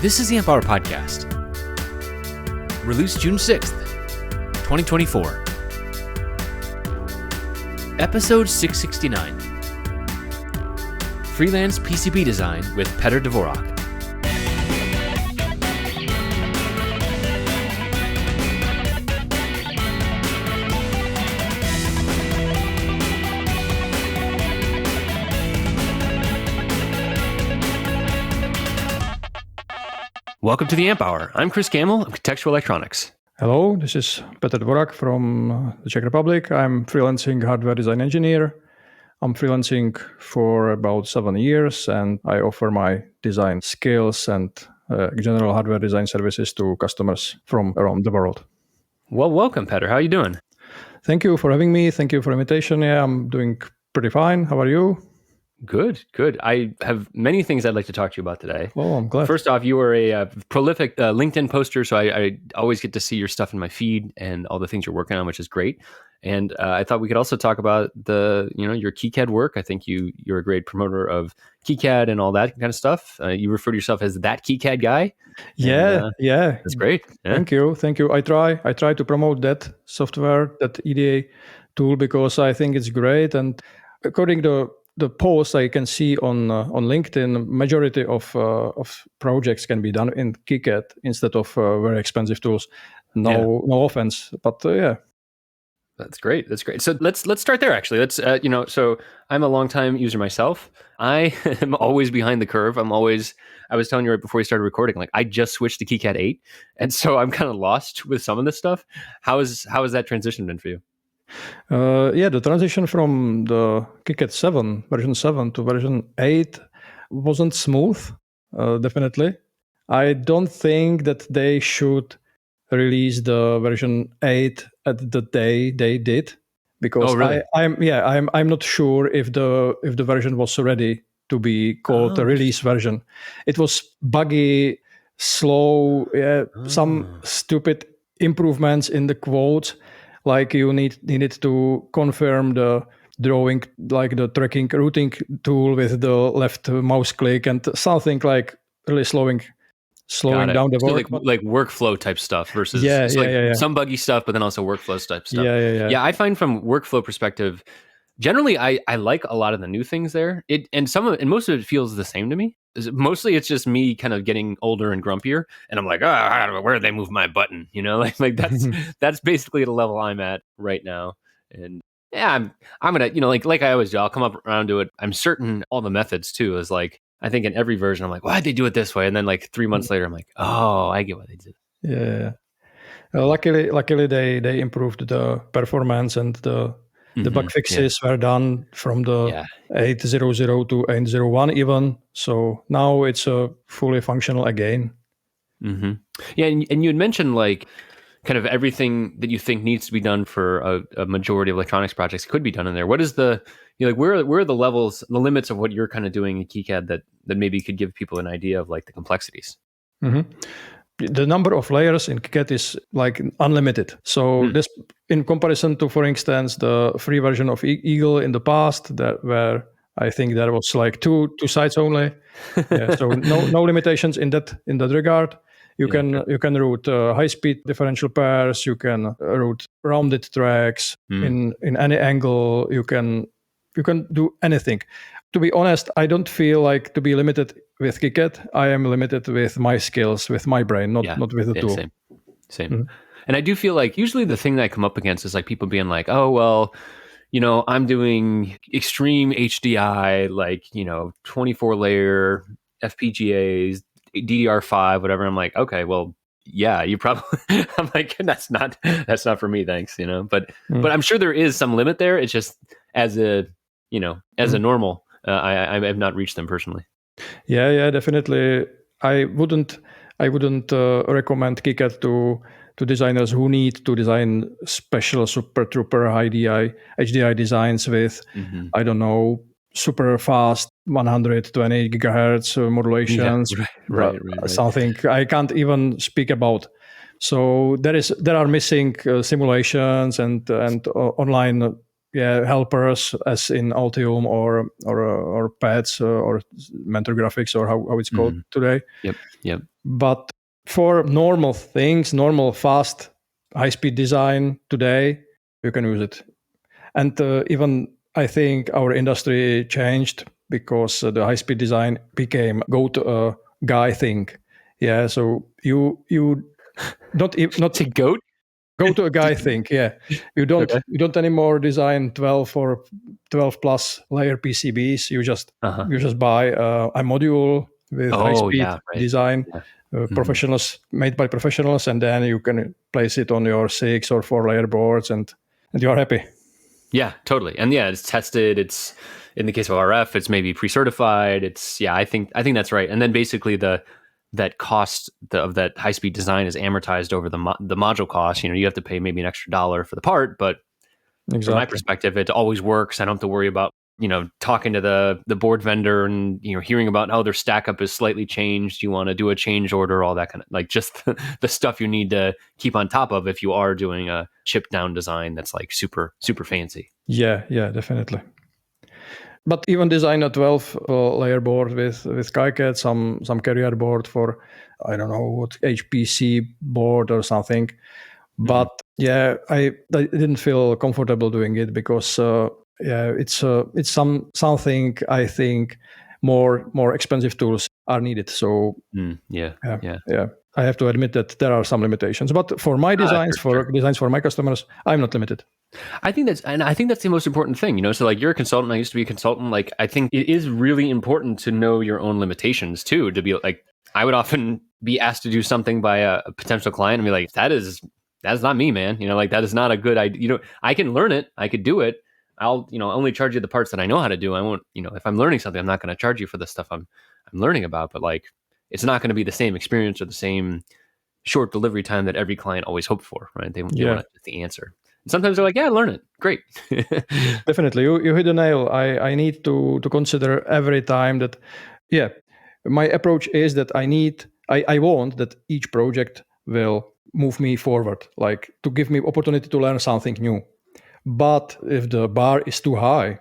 This is the Amp Hour Podcast, released June 6th, 2024. Episode 669. Freelance PCB Design with Petr Dvorak. Welcome to the Amp Hour. I'm Chris Gamble of Contextual Electronics. Hello, this is Petr Dvorak from the Czech Republic. I'm freelancing hardware design engineer. I'm freelancing for about 7 years, and I offer my design skills and general hardware design services to customers from around the world. Well, welcome, Petr. How are you doing? Thank you for having me. Thank you for the invitation. Yeah, I'm doing pretty fine. How are you? Good. I have many things I'd like to talk to you about today. Oh, I'm glad. First off, you are a prolific LinkedIn poster, so I always get to see your stuff in my feed and all the things you're working on, which is great. And I thought we could also talk about your KiCad work. I think you're a great promoter of KiCad and all that kind of stuff. You refer to yourself as that KiCad guy. Yeah. That's great. Yeah. Thank you. I try to promote that software, that EDA tool, because I think it's great. And according to the posts I can see on LinkedIn, majority of projects can be done in KiCad instead of very expensive tools. No offense, but yeah. That's great. So let's start there. Actually, so I'm a longtime user myself. I am always behind the curve. I was telling you right before we started recording, like I just switched to KiCad 8, and so I'm kind of lost with some of this stuff. How has that transition been for you? The transition from the KiCad version 7 to version 8 wasn't smooth, definitely. I don't think that they should release the version 8 at the day they did, because really? I'm not sure if the version was ready to be called a release version. It was buggy, slow, some stupid improvements in the quotes. Like you needed to confirm the drawing, like the tracking routing tool with the left mouse click, and something like really slowing down the work. So like workflow type stuff versus some buggy stuff, but then also workflow type stuff. Yeah, I find from workflow perspective, generally I like a lot of the new things there. Most of it feels the same to me. Mostly it's just me kind of getting older and grumpier, and I'm like, where did they move my button? Like that's basically the level I'm at right now. And yeah, I'm gonna, like I always do, I'll come up around to it. I'm certain all the methods too is like, I think in every version I'm like, why'd they do it this way? And then like 3 months later I'm like, oh, I get what they did. Yeah. Luckily they improved the performance, and the bug fixes were done from the 8.0.0 to 8.0.1 even. So now it's fully functional again. Mm-hmm. Yeah, and you had mentioned like kind of everything that you think needs to be done for a majority of electronics projects could be done in there. What is where are the levels, the limits of what you're kind of doing in KiCad that maybe could give people an idea of like the complexities? Mm-hmm. The number of layers in KiCad is like unlimited. So this, in comparison to, for instance, the free version of Eagle in the past, where I think there was like two sides only. So no limitations in that regard. You can route high speed differential pairs. You can route rounded tracks in any angle. You can do anything. To be honest, I don't feel like to be limited with KiCad. I am limited with my skills, with my brain, not with the tool. Same. Mm-hmm. And I do feel like usually the thing that I come up against is like people being like, oh, well, I'm doing extreme HDI, like, 24 layer FPGAs, DDR5, whatever. I'm like, okay, well, yeah, you probably, I'm like, that's not for me, thanks, but I'm sure there is some limit there. It's just as a normal, I have not reached them personally. Yeah, definitely. I wouldn't recommend KiCad to designers who need to design special super trooper high HDI designs with, I don't know, super fast 120 gigahertz modulations, right. Something I can't even speak about. So there are missing simulations and online helpers, as in Altium or Pads or Mentor Graphics, or how it's called today. Yep. But for normal things, normal, fast, high-speed design today, you can use it. And even I think our industry changed because the high-speed design became go-to-guy thing. Yeah, so you not to goat go to a guy thing. Yeah, you don't anymore design 12 or 12 plus layer PCBs. You just buy a module with high-speed design, professionals made by professionals, and then you can place it on your 6 or 4 layer boards, and you are happy. Yeah, totally. And yeah, it's tested. It's, in the case of RF, it's maybe pre-certified. It's, I think that's right. And then basically that cost of that high-speed design is amortized over the module cost. You have to pay maybe an extra $1 for the part, but from my perspective, it always works. I don't have to worry about talking to the board vendor and hearing about how their stack up is slightly changed. You want to do a change order, all that kind of, like, just the stuff you need to keep on top of if you are doing a chip down design that's like super fancy. Yeah, definitely. But even design a 12 layer board with KiCad, some carrier board for, I don't know what, HPC board or something. But I didn't feel comfortable doing it because it's something I think more expensive tools are needed. So I have to admit that there are some limitations. But for my designs, designs for my customers, I'm not limited. I think that's the most important thing, so like, you're a consultant, I used to be a consultant. Like, I think it is really important to know your own limitations too, to be like, I would often be asked to do something by a potential client and be like, that's not me, man. Like, that is not a good idea. I can learn it. I could do it. I'll, only charge you the parts that I know how to do. I won't, if I'm learning something, I'm not going to charge you for the stuff I'm learning about, but like, it's not going to be the same experience or the same short delivery time that every client always hoped for, right? They want the answer. Sometimes they're like, yeah, learn it. Great. Definitely. You hit the nail. I need to consider every time that, my approach is that I want that each project will move me forward, like to give me opportunity to learn something new. But if the bar is too high,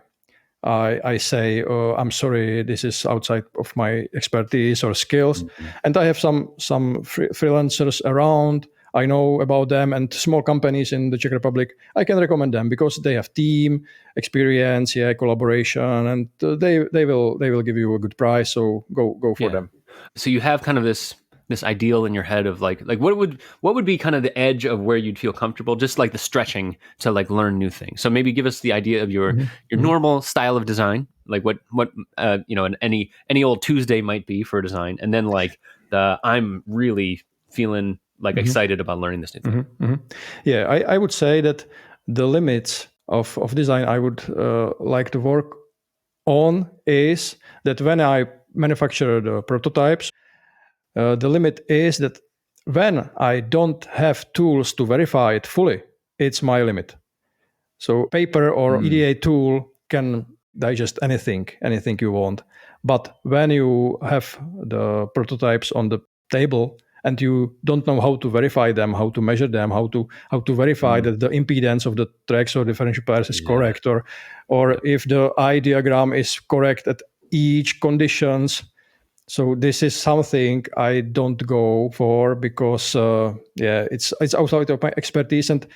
I say, I'm sorry, this is outside of my expertise or skills. Mm-hmm. And I have some freelancers around. I know about them, and small companies in the Czech Republic, I can recommend them because they have team experience, collaboration, and they will give you a good price. So go for them. So you have kind of this ideal in your head of like what would be kind of the edge of where you'd feel comfortable, just like the stretching to like learn new things. So maybe give us the idea of your normal style of design, like what any old Tuesday might be for design, and then like I'm really feeling like excited about learning this new thing. Yeah, I would say that the limits of design I would like to work on is that when I manufacture the prototypes, the limit is that when I don't have tools to verify it fully, it's my limit. So paper or EDA tool can digest anything you want. But when you have the prototypes on the table and you don't know how to verify them, how to measure them, how to verify that the impedance of the tracks or differential pairs is correct, or if the eye diagram is correct at each conditions. So this is something I don't go for because it's outside of my expertise, and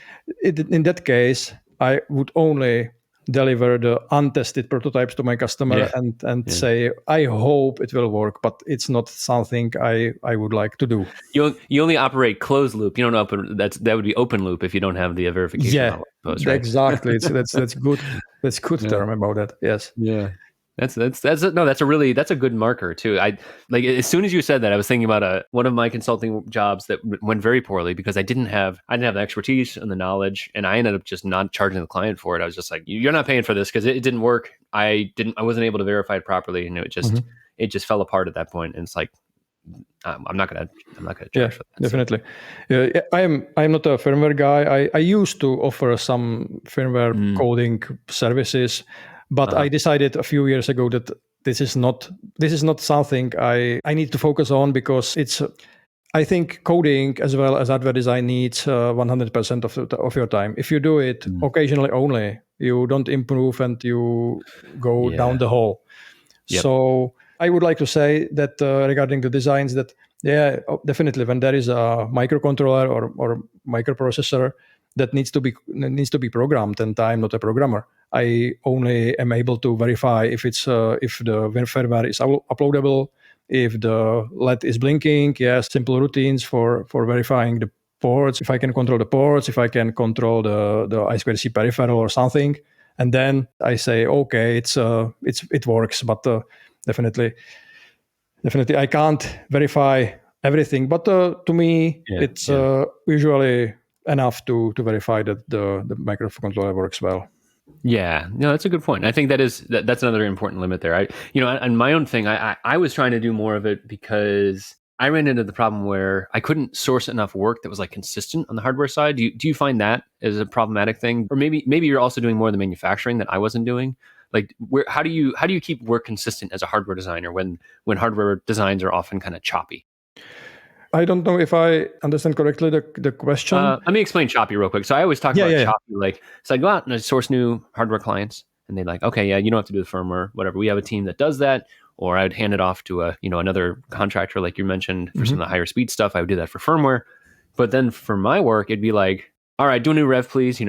in that case I would only deliver the untested prototypes to my customer and say, I hope it will work, but it's not something I would like to do. You only operate closed loop. You don't open that would be open loop if you don't have the verification. Post, right? Exactly. That's good. That's good term about that. Yes. Yeah. That's a good marker too. I like, as soon as you said that, I was thinking about one of my consulting jobs that went very poorly because I didn't have the expertise and the knowledge, and I ended up just not charging the client for it. I was just like, you're not paying for this because it didn't work. I wasn't able to verify it properly, and it just fell apart at that point. And it's like, I'm not gonna charge for that. Definitely. I'm not a firmware guy. I used to offer some firmware coding services. But I decided a few years ago that this is not something I need to focus on because I think coding as well as hardware design needs 100% of your time. If you do it occasionally only, you don't improve and you go down the hole. Yep. So I would like to say that regarding the designs, that Yeah, definitely. When there is a microcontroller or microprocessor that needs to be programmed, and I'm not a programmer, I only am able to verify if it's if the firmware is uploadable, if the LED is blinking. Yes, simple routines for verifying the ports. If I can control the ports, if I can control the I2C peripheral or something, and then I say, okay, it works. But definitely I can't verify everything, but to me, it's usually enough to verify that the microcontroller works well. Yeah, no, that's a good point. I think that's another important limit there. And my own thing, I was trying to do more of it because I ran into the problem where I couldn't source enough work that was like consistent on the hardware side. Do you find that as a problematic thing, or maybe you're also doing more of the manufacturing that I wasn't doing? Like, how do you keep work consistent as a hardware designer when hardware designs are often kind of choppy? I don't know if I understand correctly the question. Let me explain choppy real quick. So I always talk about choppy, like, so I go out and I source new hardware clients, and they're like, okay, yeah, you don't have to do the firmware, whatever. We have a team that does that, or I'd hand it off to another contractor, like you mentioned, for some of the higher speed stuff. I would do that for firmware, but then for my work, it'd be like, all right, do a new rev, please.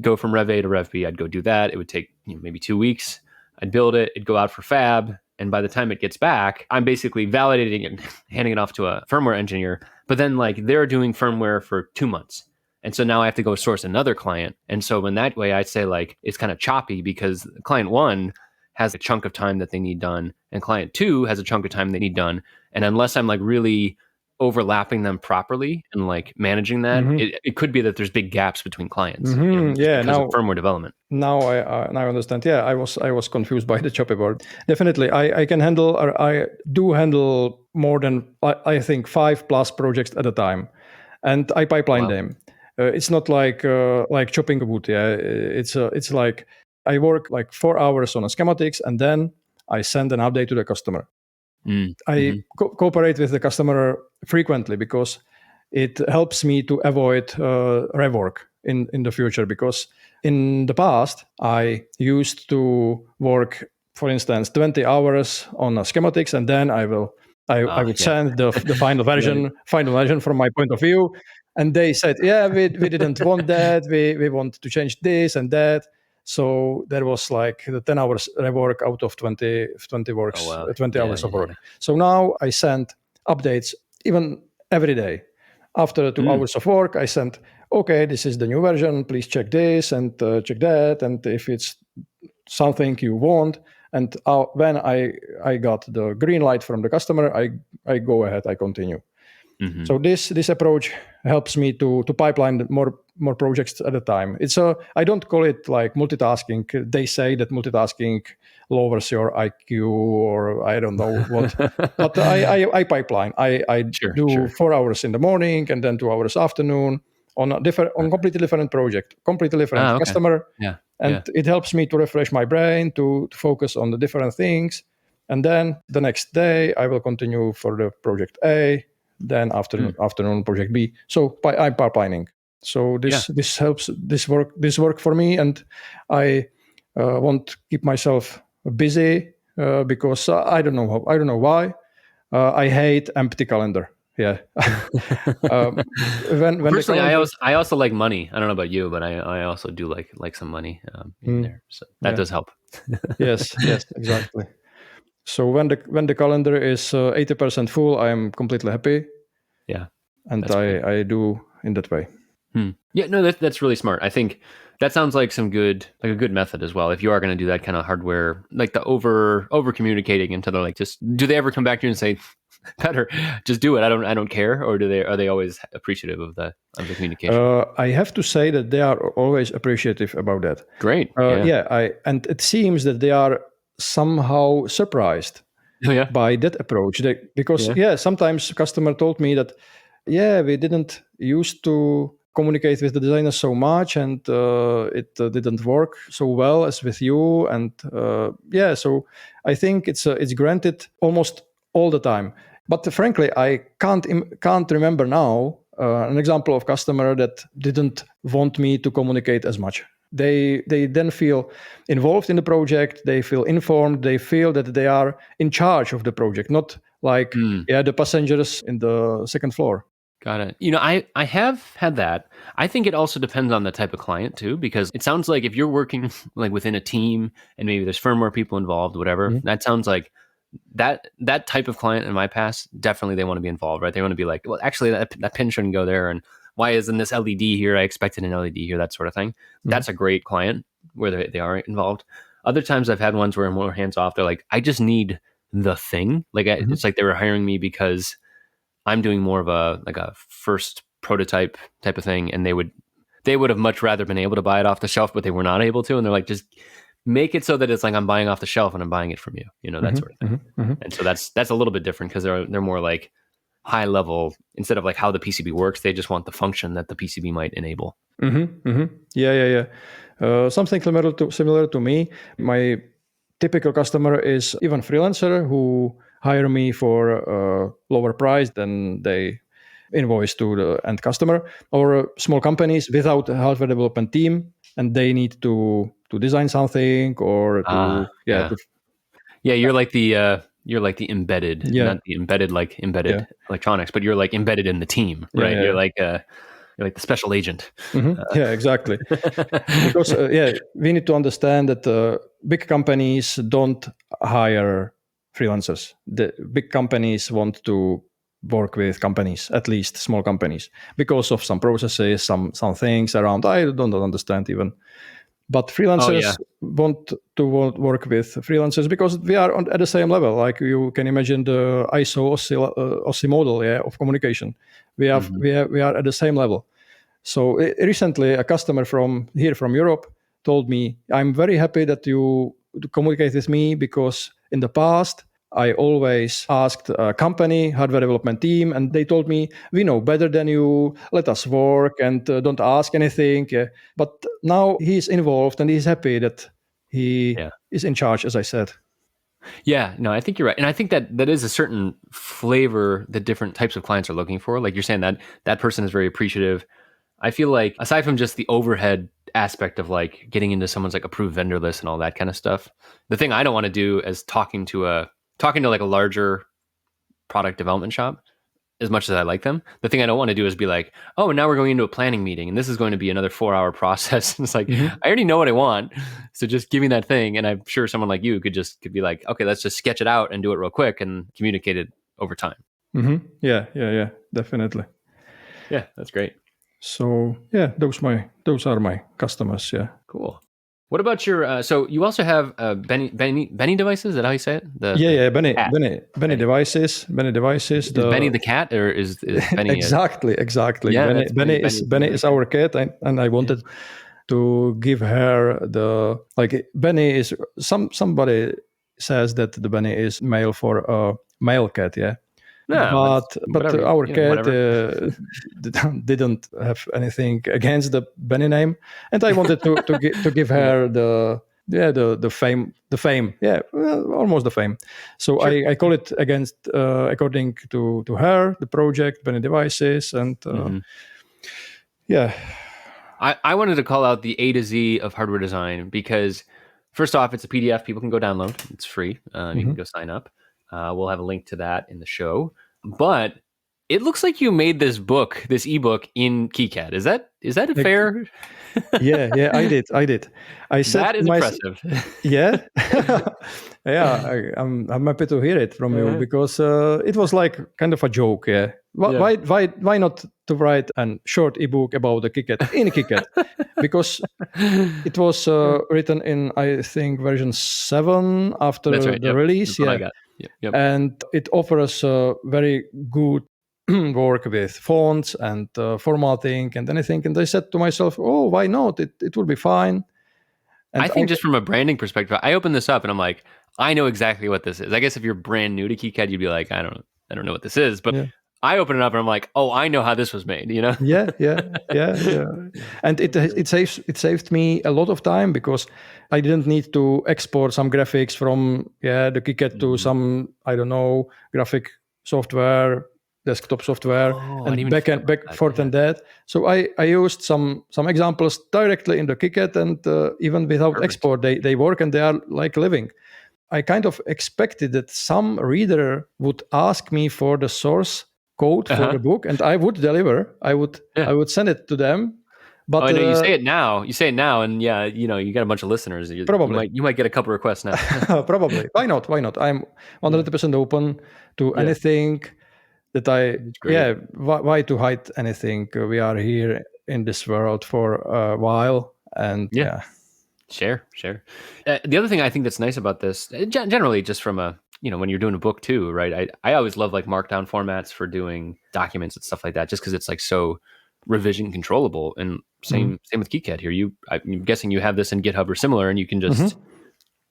Go from rev A to rev B. I'd go do that. It would take maybe 2 weeks. I'd build it. It'd go out for fab. And by the time it gets back, I'm basically validating it and handing it off to a firmware engineer. But then like they're doing firmware for 2 months. And so now I have to go source another client. And so in that way, I'd say like it's kind of choppy because client 1 has a chunk of time that they need done, and client 2 has a chunk of time they need done. And unless I'm like really overlapping them properly and like managing that, it could be that there's big gaps between clients. Because of firmware development. Now I understand. Yeah, I was confused by the choppy word. Definitely, I can handle, or I do handle more than I think 5+ projects at a time, and I pipeline them. It's not like chopping wood. Yeah, it's like I work like 4 hours on a schematics, and then I send an update to the customer. I cooperate with the customer frequently because it helps me to avoid rework in the future. Because in the past, I used to work, for instance, 20 hours on a schematics, and then I would send the final version from my point of view. And they said, yeah, we didn't want that. We want to change this and that. So there was like the 10 hours rework out of 20 works, 20 hours of work. So now I send updates even every day. After 2 hours of work, I send, okay, this is the new version. Please check this and check that. And if it's something you want, and when I got the green light from the customer, I go ahead, I continue. So this approach helps me to pipeline more projects at a time. I don't call it like multitasking. They say that multitasking lowers your IQ, or I don't know what. But I pipeline. I do 4 hours in the morning and then 2 hours afternoon on completely different project, completely different customer. And it helps me to refresh my brain, to focus on the different things. And then the next day I will continue for the project A. Then afternoon project B. So I'm pipelining. So this helps this work for me, and I won't keep myself busy because I don't know why. I hate empty calendar. Yeah. Personally, I also like money. I don't know about you, but I also do like some money in there. So that does help. Yes, exactly. So when the calendar is 80% full, I am completely happy. Yeah, and I do in that way. Yeah, no, that's really smart. I think that sounds like a good method as well. If you are going to do that kind of hardware, like the over communicating until they're like, just do they ever come back to you and say, Petr, just do it. I don't care, or are they always appreciative of the communication? I have to say that they are always appreciative about that. Great. And it seems that they are somehow surprised by that approach. Because sometimes customer told me that, we didn't used to communicate with the designer so much, and it didn't work so well as with you. And so I think it's granted almost all the time. But frankly, I can't remember now an example of customer that didn't want me to communicate as much. They then feel involved in the project. They feel informed. They feel that they are in charge of the project, not like the passengers in the second floor. Got it. I have had that. I think it also depends on the type of client too, because it sounds like if you're working like within a team and maybe there's firmware people involved, whatever, that sounds like that type of client in my past, definitely they want to be involved, right? They want to be like, well, actually that pin shouldn't go there. And why isn't this LED here? I expected an LED here, that sort of thing. That's a great client where they are involved. Other times I've had ones where I'm more hands off. They're like, I just need the thing. Like it's like they were hiring me because I'm doing more of a first prototype type of thing, and they would have much rather been able to buy it off the shelf, but they were not able to, and they're like, just make it so that it's like I'm buying off the shelf and I'm buying it from you, that sort of thing. And so that's a little bit different because they're more like high level. Instead of like how the PCB works, they just want the function that the PCB might enable. Yeah. Something similar to me. My typical customer is even freelancer who hire me for a lower price than they invoice to the end customer, or small companies without a hardware development team, and they need to design something or you're like the embedded, not the embedded like embedded electronics, but you're like embedded in the team, right? You're like the special agent. Yeah, exactly. Because we need to understand that big companies don't hire freelancers. The big companies want to work with companies, at least small companies, because of some processes, some things around. I don't understand even. But freelancers want to work with freelancers because we are at the same level. Like you can imagine the ISO OSI model of communication. We are at the same level. So recently, a customer from Europe told me, "I'm very happy that you communicate with me because in the past I always asked a company, hardware development team, and they told me, we know better than you, let us work and don't ask anything." But now he's involved and he's happy that he is in charge, as I said. Yeah, no, I think you're right. And I think that is a certain flavor that different types of clients are looking for. Like you're saying that person is very appreciative. I feel like aside from just the overhead aspect of like getting into someone's like approved vendor list and all that kind of stuff, the thing I don't want to do is talking to like a larger product development shop, as much as I like them. The thing I don't want to do is be like, oh, now we're going into a planning meeting and this is going to be another 4-hour process. And it's like, I already know what I want. So just give me that thing. And I'm sure someone like you could be like, okay, let's just sketch it out and do it real quick and communicate it over time. Yeah, definitely. Yeah, that's great. So those are my customers. Yeah. Cool. What about your? So you also have Benny devices. Is that how you say it? Benny devices. Benny devices. Is Benny the cat, or is Benny? Exactly. Yeah, Benny is our cat, and I wanted to give her Benny is somebody says that the Benny is male for a male cat. Yeah. No, but our cat didn't have anything against the Benny name, and I wanted to give her the fame, almost the fame. So sure. I call it according to her, the project Benny Devices, and I wanted to call out the A to Z of hardware design because first off, it's a PDF people can go download. It's free. You can go sign up. We'll have a link to that in the show. But it looks like you made this ebook in KiCad. Is that fair? Yeah, I did. I said that is impressive. Yeah, I'm happy to hear it from you because it was like kind of a joke. Yeah, why not to write a short ebook about the KiCad in KiCad? Because it was written in, I think, version 7 after the release. That's what I got. Yep. And it offers very good work with fonts and formatting and anything. And I said to myself, oh, why not? It will be fine. And I think just from a branding perspective, I opened this up and I'm like, I know exactly what this is. I guess if you're brand new to KiCad, you'd be like, I don't know what this is. But I open it up and I'm like, oh, I know how this was made, you know? Yeah. And it saved me a lot of time because I didn't need to export some graphics from the KiCad to some, I don't know, graphic software, desktop software, and back forth and that. So I used some examples directly in the KiCad, and even without export, they work and they are like living. I kind of expected that some reader would ask me for the source code for the book, and I would deliver. I would send it to them. But I know you say it now. You say it now, and you got a bunch of listeners. Probably you might get a couple requests now. Probably. Why not? I'm 100% open to anything that why to hide anything? We are here in this world for a while, and Share. The other thing I think that's nice about this, generally just from when you're doing a book too, right? I always love like markdown formats for doing documents and stuff like that, just because it's like so revision controllable. And same with KiCad here. I'm guessing you have this in GitHub or similar, and you can just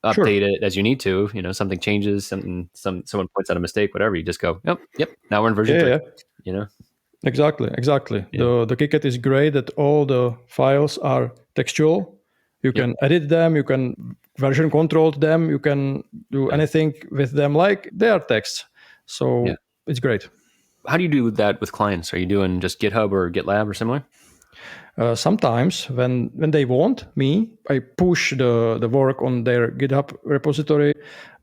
update it as you need to. Something changes, someone points out a mistake, whatever. You just go, yep. Now we're in version 3. Exactly. The KiCad is great that all the files are textual. You can edit them, you can version control them, you can do anything with them like they are text. So it's great. How do you do that with clients? Are you doing just GitHub or GitLab or similar? Sometimes when they want me, I push the work on their GitHub repository,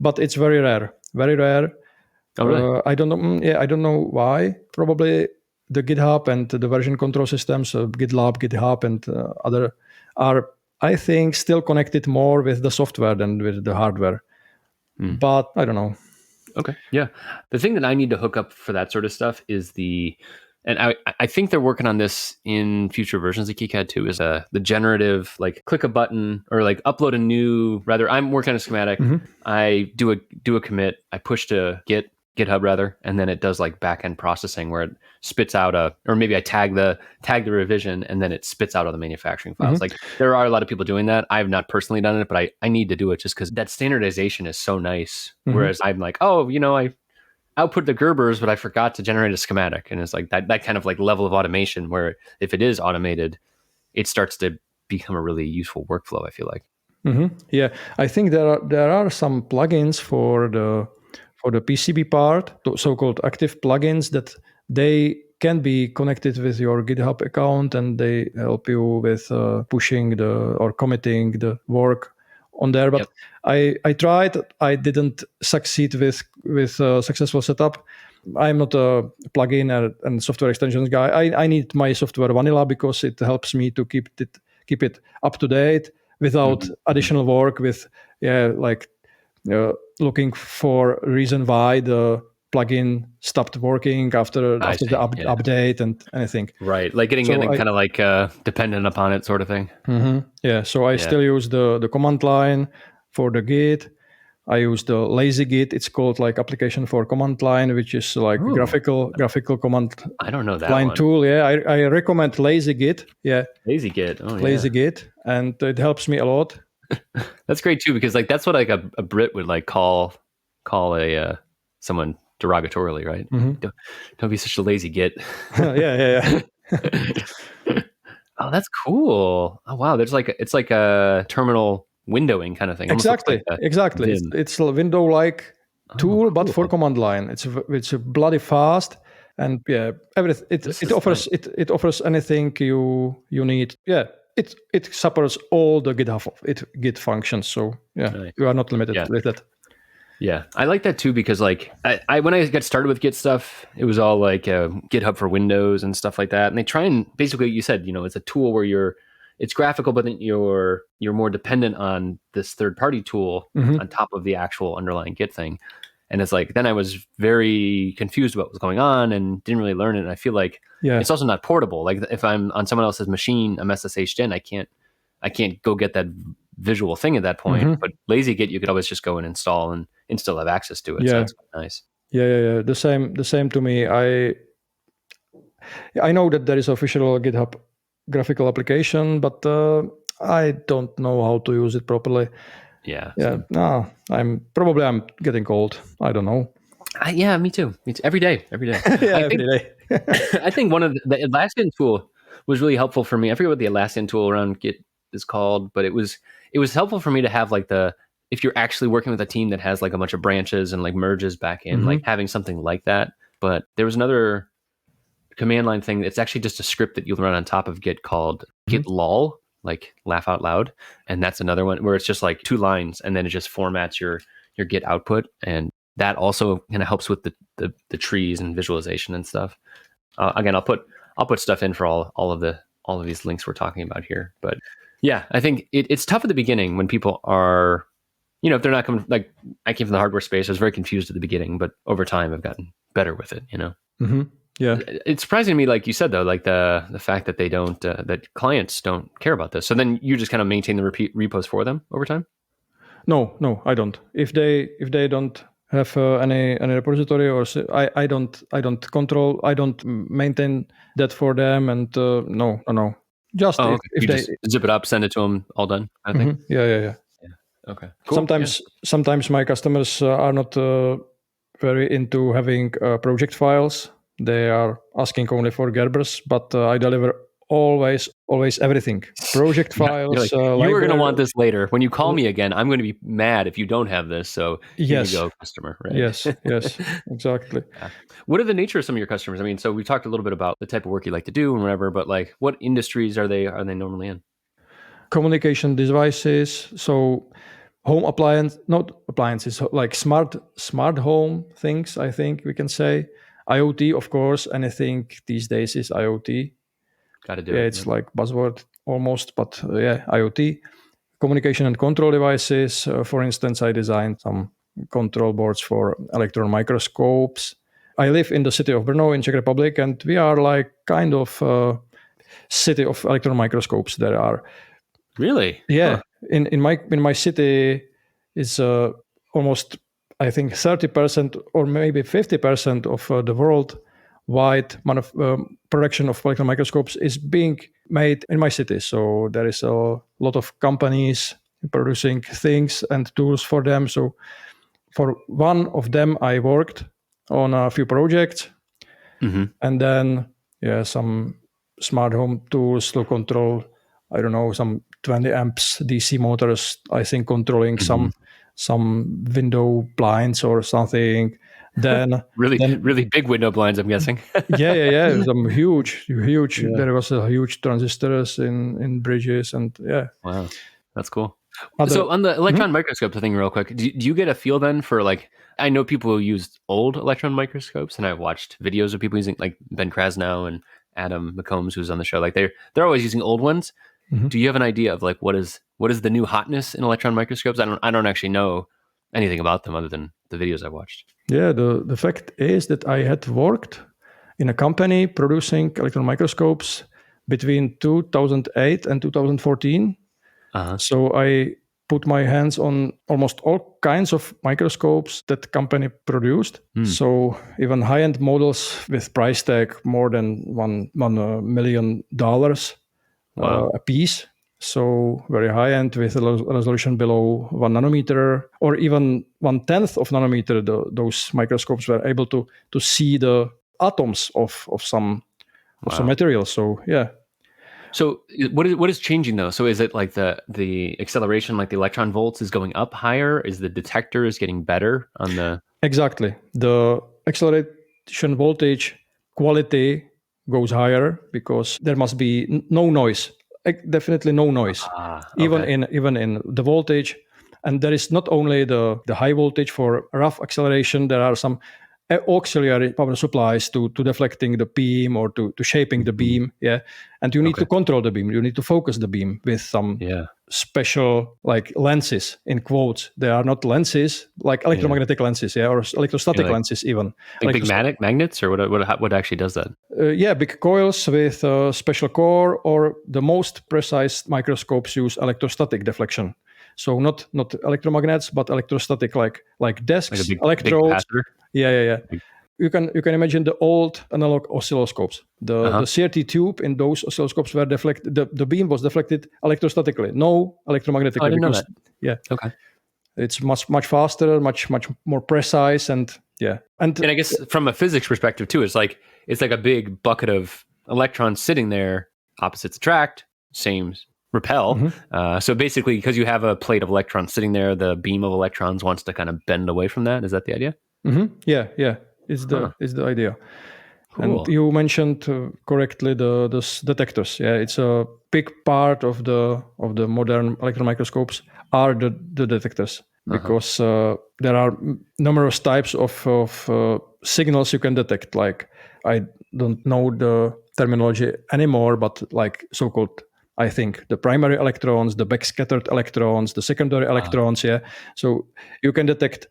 but it's very rare. Oh, really? I don't know. I don't know why. Probably the GitHub and the version control systems, GitLab, GitHub, and other are, I think, still connected more with the software than with the hardware. But I don't know. Okay. Yeah. The thing that I need to hook up for that sort of stuff is and I think they're working on this in future versions of KiCad too, is the generative, like click a button or like upload a new, I'm working on a schematic. I do a commit, I push to GitHub rather, and then it does like back-end processing where it spits out or maybe I tag the revision and then it spits out all the manufacturing files. Like there are a lot of people doing that. I have not personally done it, but I need to do it just because that standardization is so nice. Whereas I'm like, I output the Gerbers, but I forgot to generate a schematic. And it's like that kind of like level of automation where if it is automated, it starts to become a really useful workflow, I feel like. Yeah, I think there are some plugins for the PCB part, so-called active plugins, that they can be connected with your GitHub account, and they help you with pushing or committing the work on there. But I tried. I didn't succeed with successful setup. I'm not a plugin and software extensions guy. I need my software vanilla because it helps me to keep it up to date without additional work with looking for reason why the plugin stopped working after the update and anything. Right, like getting kind of like dependent upon it sort of thing. Yeah, so I still use the command line for the Git. I use the lazy Git. It's called like application for command line, which is like graphical command. I don't know that line one. Tool. Yeah, I recommend lazy Git. Yeah, lazy Git. Oh, lazy Git, and it helps me a lot. That's great too, because like that's what like a Brit would like call a someone derogatorily, right? Don't be such a lazy Git. Yeah. Oh, that's cool. Oh wow, it's like a terminal windowing kind of thing. Exactly. It's a window-like tool, but for command line. It's bloody fast, and everything. It offers anything you need. Yeah. It supports all the Git functions, so nice. You are not limited with that. Yeah, I like that too, because like I when I got started with Git stuff, it was all like GitHub for Windows and stuff like that. And they try and basically, you said, it's a tool where it's graphical, but then you're more dependent on this third-party tool on top of the actual underlying Git thing. And it's like, then I was very confused about what was going on and didn't really learn it. And I feel like it's also not portable. Like if I'm on someone else's machine, I'm SSH'd in, I can't go get that visual thing at that point. But lazy Git, you could always just go and install and still have access to it. Yeah. So that's nice. Yeah. The same to me. I know that there is official GitHub graphical application, but I don't know how to use it properly. Yeah. No, I'm getting old. I don't know. Yeah, me too. Every day. Every day. I think one of the Atlassian tool was really helpful for me. I forget what the Atlassian tool around Git is called, but it was helpful for me to have like if you're actually working with a team that has like a bunch of branches and like merges back in, like having something like that. But there was another command line thing. It's actually just a script that you'll run on top of Git called Git lol, like laugh out loud. And that's another one where it's just like 2 lines, and then it just formats your your get output, and that also kind of helps with the trees and visualization and stuff. Again, I'll put stuff in for all of these links we're talking about here. But yeah, I think it's tough at the beginning when people are, if they're not coming, like I came from the hardware space, I was very confused at the beginning, but over time I've gotten better with it, Mm-hmm. Yeah. It's surprising to me, like you said, though, like the fact that they don't, that clients don't care about this. So then you just kind of maintain the repos for them over time? No, I don't. If they don't have any repository, or I don't control, I don't maintain that for them, and no. Just if you just zip it up, send it to them, all done, I think. Mm-hmm. Yeah. Okay. Cool. Sometimes my customers are not very into having project files. They are asking only for Gerbers, but I deliver always everything. Project files. You are going to want this later. When you call me again, I'm going to be mad if you don't have this. So here you go, customer. Right? Yes, exactly. Yeah. What are the nature of some of your customers? I mean, so we talked a little bit about the type of work you like to do and whatever, but like, what industries are they normally in? Communication devices. So home not appliances, like smart home things, I think we can say. IoT, of course, anything these days is IoT. Got to do it. It's like buzzword almost, but IoT. Communication and control devices. For instance, I designed some control boards for electron microscopes. I live in the city of Brno in Czech Republic, and we are like kind of city of electron microscopes. There are really, yeah. Huh. In my city is almost, I think, 30% or maybe 50% of the worldwide production of electron microscopes is being made in my city. So there is a lot of companies producing things and tools for them. So for one of them, I worked on a few projects, and then some smart home tools to control, I don't know, some 20 amps DC motors, I think, controlling some window blinds or something. Then really big window blinds, I'm guessing. yeah. Some huge. Yeah. There was a huge transistors in bridges, and yeah. Wow, that's cool. So on the electron microscope thing, real quick, do you get a feel then for, like, I know people who use old electron microscopes, and I've watched videos of people using, like Ben Krasnow and Adam McCombs, who's on the show. Like they're always using old ones. Do you have an idea of like what is the new hotness in electron microscopes? I don't actually know anything about them other than the videos I watched. Yeah, the fact is that I had worked in a company producing electron microscopes between 2008 and 2014. So I put my hands on almost all kinds of microscopes that company produced. So even high-end models with price tag more than $1 million a piece. So very high-end with a resolution below 1 nanometer or even 1/10 of nanometer. Those microscopes were able to see the atoms of some material. So yeah. So what is changing though? So is it like the acceleration, like the electron volts, is going up higher? Is the detector is getting better on the? Exactly. The acceleration voltage quality goes higher because there must be no noise. Definitely no noise. Okay. Even in the voltage, and there is not only the high voltage for rough acceleration. There are some auxiliary power supplies to deflecting the beam or to shaping the beam. Yeah, and you need to control the beam. You need to focus the beam with some special like lenses in quotes. They are not lenses like electromagnetic lenses, or electrostatic lenses even. Like big magnets, or what actually does that? Big coils with a special core, or the most precise microscopes use electrostatic deflection. So not electromagnets, but electrostatic, like desks, like a big, electrodes. Big yeah. You can imagine the old analog oscilloscopes. The CRT tube in those oscilloscopes were deflected. The beam was deflected electrostatically, no electromagnetically. I didn't know that. Yeah. Okay. It's much faster, much more precise, and yeah. And I guess from a physics perspective too, it's like a big bucket of electrons sitting there. Opposites attract, same repel. So basically, because you have a plate of electrons sitting there, the beam of electrons wants to kind of bend away from that. Is that the idea? Yeah. Is the idea. Cool. And you mentioned correctly the detectors. Yeah, it's a big part of the modern electron microscopes are the detectors. because there are numerous types of signals you can detect. Like, I don't know the terminology anymore, but like so-called, I think, the primary electrons, the backscattered electrons, the secondary electrons. Yeah, so you can detect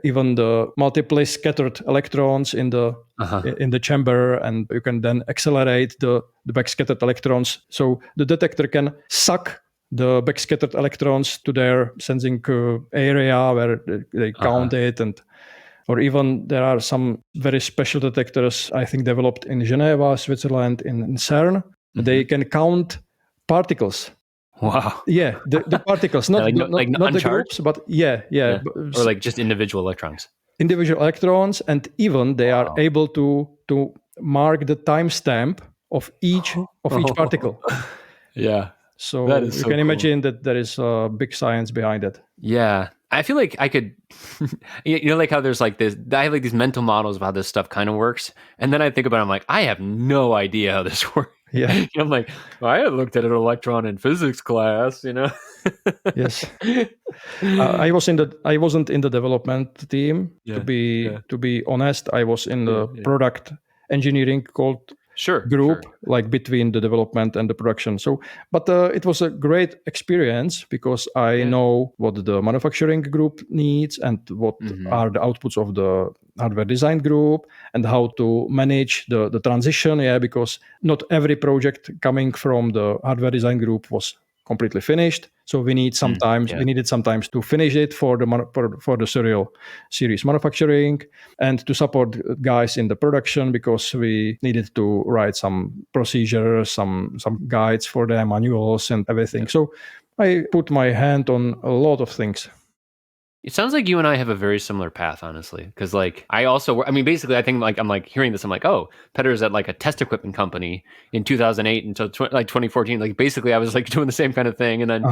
even the multiply scattered electrons in the chamber, and you can then accelerate the backscattered electrons. So the detector can suck the backscattered electrons to their sensing area where they count it, or even there are some very special detectors, I think, developed in Geneva, Switzerland, in CERN. They can count particles. Wow. Yeah, the particles, not the groups, but yeah. Or like just individual electrons. Individual electrons, and even they are able to mark the timestamp of each particle. Yeah. So you can imagine that there is a big science behind it. Yeah. I feel like I could, like how there's like this, I have like these mental models of how this stuff kind of works. And then I think about it, I'm like, I have no idea how this works. Yeah. I'm like, well, I had looked at an electron in physics class, Yes. I wasn't in the development team. To be honest, I was in the product engineering group, like between the development and the production. So, but it was a great experience because I know what the manufacturing group needs and what are the outputs of the hardware design group and how to manage the transition. Yeah, because not every project coming from the hardware design group was completely finished. So we needed sometimes to finish it for the serial series manufacturing and to support guys in the production, because we needed to write some procedures, some guides for them, manuals and everything. So I put my hand on a lot of things. It sounds like you and I have a very similar path, honestly. Because like I also, basically, I think like I'm like hearing this, I'm like, oh, Petter's at like a test equipment company in 2008 until 2014. Like basically, I was like doing the same kind of thing, and then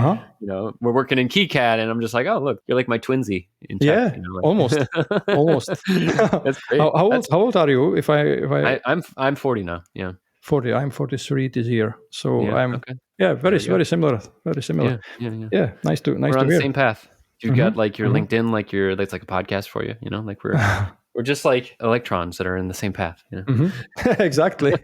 we're working in KiCad, and I'm just like, oh, look, you're like my twinsy in tech. Almost. That's great. How old are you? If I'm 40 now. Yeah. 40. I'm 43 this year. So I'm very similar. Very similar. Yeah. Nice to we're on hear. The same path. You've got like your LinkedIn, like that's like a podcast for you, like we're just like electrons that are in the same path. Exactly.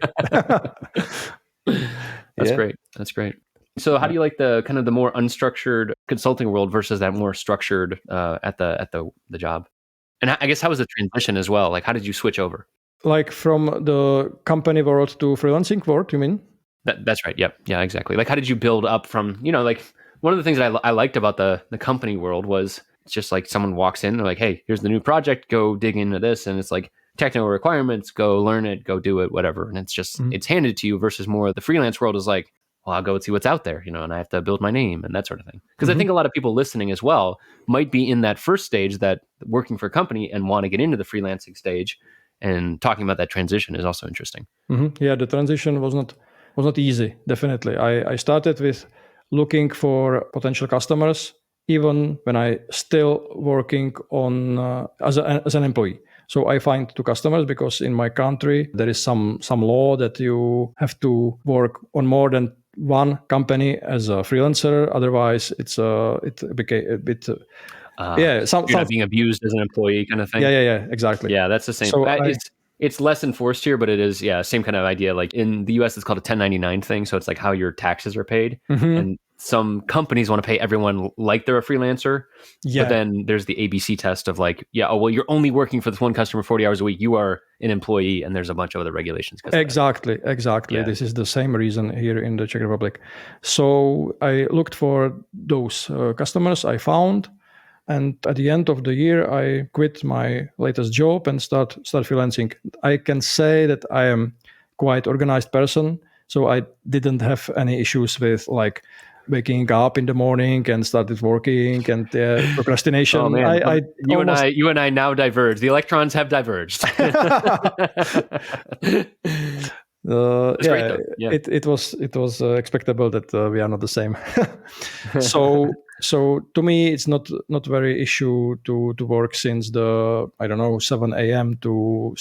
That's great. That's great. So how do you like the kind of the more unstructured consulting world versus that more structured at the job? And I guess how was the transition as well? Like how did you switch over? Like from the company world to freelancing world, you mean? That's right. Yep. Yeah, exactly. Like how did you build up from, like one of the things that I liked about the company world was it's just like someone walks in, they're like, hey, here's the new project, go dig into this. And it's like technical requirements, go learn it, go do it, whatever. And it's just, it's handed to you versus more the freelance world is like, well, I'll go and see what's out there, and I have to build my name and that sort of thing. Because I think a lot of people listening as well might be in that first stage, that working for a company and want to get into the freelancing stage, and talking about that transition is also interesting. Yeah, the transition was not easy, definitely. I started with looking for potential customers, even when I still working on as an employee. So I find two customers because in my country there is some law that you have to work on more than one company as a freelancer. Otherwise, it became a bit. You're not being abused as an employee, kind of thing. Yeah, exactly. Yeah, that's the same. So it's less enforced here, but it is, same kind of idea. Like in the US, it's called a 1099 thing. So it's like how your taxes are paid. And some companies want to pay everyone like they're a freelancer. Yeah. But then there's the ABC test of like, you're only working for this one customer 40 hours a week. You are an employee, and there's a bunch of other regulations. Exactly. Yeah. This is the same reason here in the Czech Republic. So I looked for those customers I found. And at the end of the year, I quit my latest job and start freelancing. I can say that I am quite organized person, so I didn't have any issues with like waking up in the morning and started working and procrastination. Oh man, you and I now diverge. The electrons have diverged. It was expectable that we are not the same. So to me, it's not very issue to work since the 7 a.m. to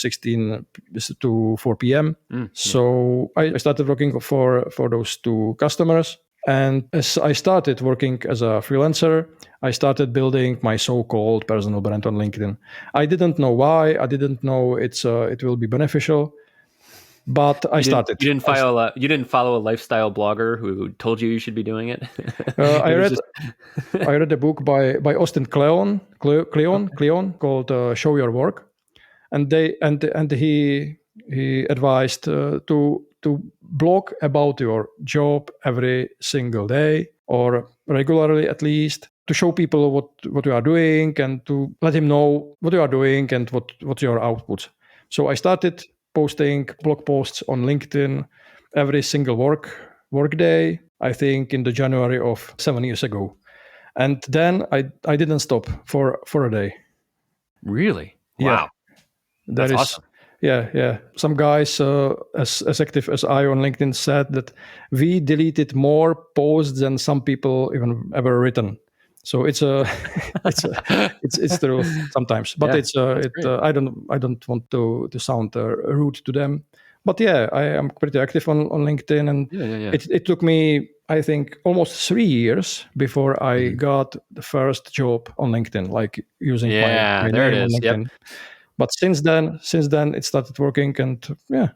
4 p.m. So I started working for those two customers, And as I started working as a freelancer, I started building my so-called personal brand on LinkedIn. I didn't know why. I didn't know it will be beneficial, but I started. You didn't follow a lifestyle blogger who told you should be doing it. I read a book by Austin Kleon called "Show Your Work," and he advised to blog about your job every single day or regularly at least, to show people what you are doing and to let him know what you are doing and what's your output. So I started posting blog posts on LinkedIn every single work day, I think in the January of 7 years ago. And then I didn't stop for a day. Really? Wow. That's awesome. Yeah. Some guys as active as I on LinkedIn said that we deleted more posts than some people even ever written. So it's true sometimes, but I don't want to sound rude to them. But yeah, I am pretty active on LinkedIn, and it took me, I think, almost 3 years before I got the first job on LinkedIn, like using my name on LinkedIn. Yep. But since then it started working, and yeah.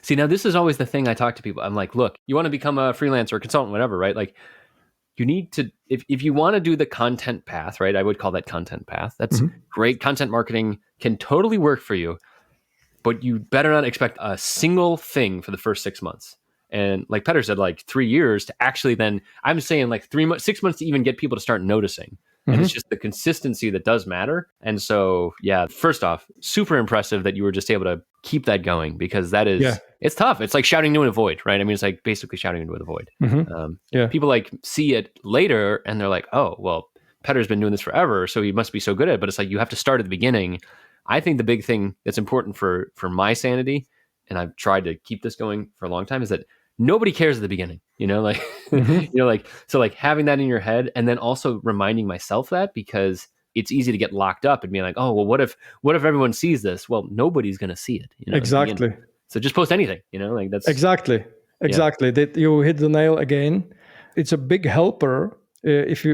See, now this is always the thing I talk to people. I'm like, look, you want to become a freelancer, consultant, whatever, right? Like, you need to, if you want to do the content path, right? I would call that content path. That's great. Content marketing can totally work for you, but you better not expect a single thing for the first 6 months. And like Petr said, like 3 years to actually then, I'm saying like 6 months to even get people to start noticing. And it's just the consistency that does matter. And so, yeah, first off, super impressive that you were just able to keep that going, because that is, it's tough. It's like shouting into a void, right? I mean, it's like basically shouting into a void. People like see it later and they're like, oh, well, Petr's been doing this forever, so he must be so good at it. But it's like, you have to start at the beginning. I think the big thing that's important for my sanity, and I've tried to keep this going for a long time, is that nobody cares at the beginning, like, so like having that in your head, and then also reminding myself that, because it's easy to get locked up and be like, oh, well, what if everyone sees this? Well, nobody's going to see it. Exactly. So just post anything, like that's exactly. That you hit the nail again. It's a big helper if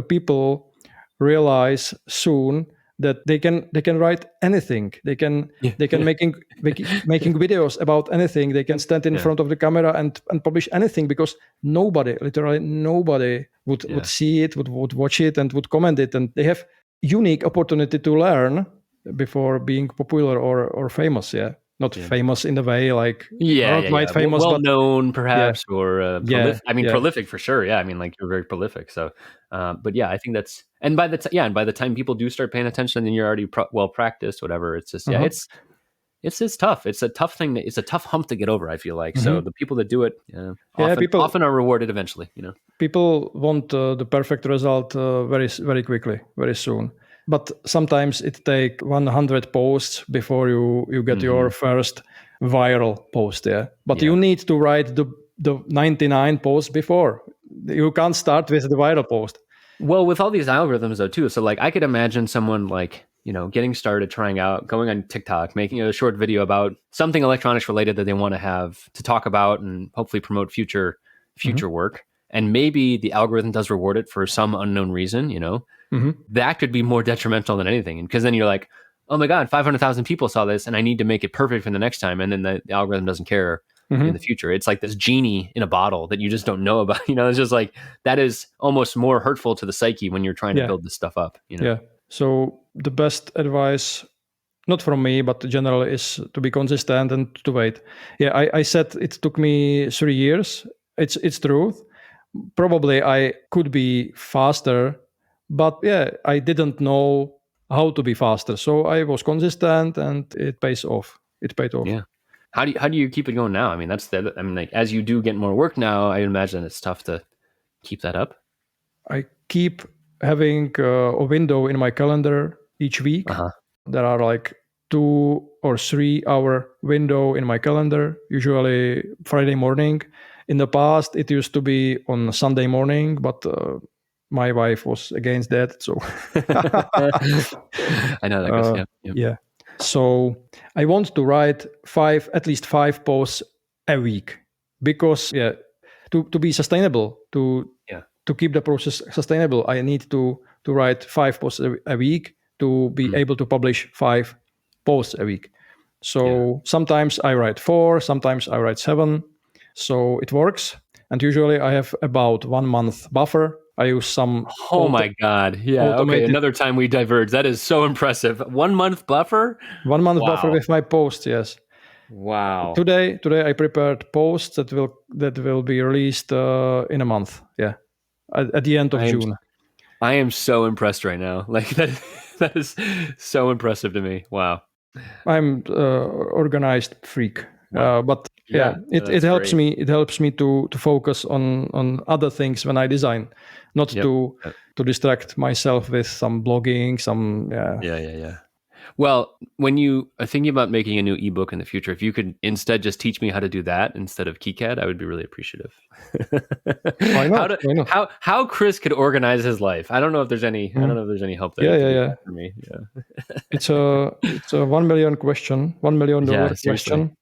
people realize soon that they can write anything. They can making videos about anything. They can stand in front of the camera and publish anything, because literally nobody would see it, would watch it, and would comment it. And they have unique opportunity to learn before being popular or famous. Not famous in the way like quite famous, well known perhaps, or prolific. I mean, prolific for sure. Yeah, I mean, like, you're very prolific. So, but yeah, I think that's, and by the time people do start paying attention, then you're already well practiced. Whatever. It's just it's tough. It's a tough thing. It's a tough hump to get over, I feel like. So the people that do it, often are rewarded eventually. People want the perfect result very very quickly, very soon. But sometimes it takes 100 posts before you get your first viral post. But you need to write the 99 posts before. You can't start with the viral post. Well, with all these algorithms though too. So like, I could imagine someone like, getting started, trying out, going on TikTok, making a short video about something electronics related that they want to have to talk about and hopefully promote future work. And maybe the algorithm does reward it for some unknown reason, that could be more detrimental than anything. Because then you're like, oh my God, 500,000 people saw this and I need to make it perfect for the next time. And then the algorithm doesn't care in the future. It's like this genie in a bottle that you just don't know about. It's just like, that is almost more hurtful to the psyche when you're trying to build this stuff up. Yeah. So the best advice, not from me, but generally, is to be consistent and to wait. Yeah, I said it took me 3 years. It's true. Probably I could be faster, but I didn't know how to be faster. So I was consistent, and it pays off. It paid off. Yeah. How do you keep it going now? I mean, like, as you do get more work now, I imagine it's tough to keep that up. I keep having a window in my calendar each week. There are like 2 or 3 hour window in my calendar, usually Friday morning. In the past, it used to be on Sunday morning, but my wife was against that. So I know that goes. Yeah. So I want to write at least 5 posts a week, because to be sustainable, to keep the process sustainable, I need to write 5 posts a week to be able to publish 5 posts a week. So sometimes I write 4, sometimes I write 7. So it works. And usually I have about 1 month buffer. I use some. Oh my God. Yeah. Okay. Another time we diverge. That is so impressive. 1 month buffer? 1 month buffer with my posts. Yes. Wow. Today I prepared posts that will be released in a month. Yeah. At the end of June. I am so impressed right now. Like that is so impressive to me. Wow. I'm organized freak. Wow. But it helps me. It helps me to focus on other things when I design, not to distract myself with some blogging, some. Yeah. Well, when you are thinking about making a new ebook in the future, if you could instead just teach me how to do that instead of KiCad, I would be really appreciative. Why not? How Chris could organize his life. I don't know if there's any. I don't know if there's any help there. For me. Yeah. It's a $1 million question. $1 million question.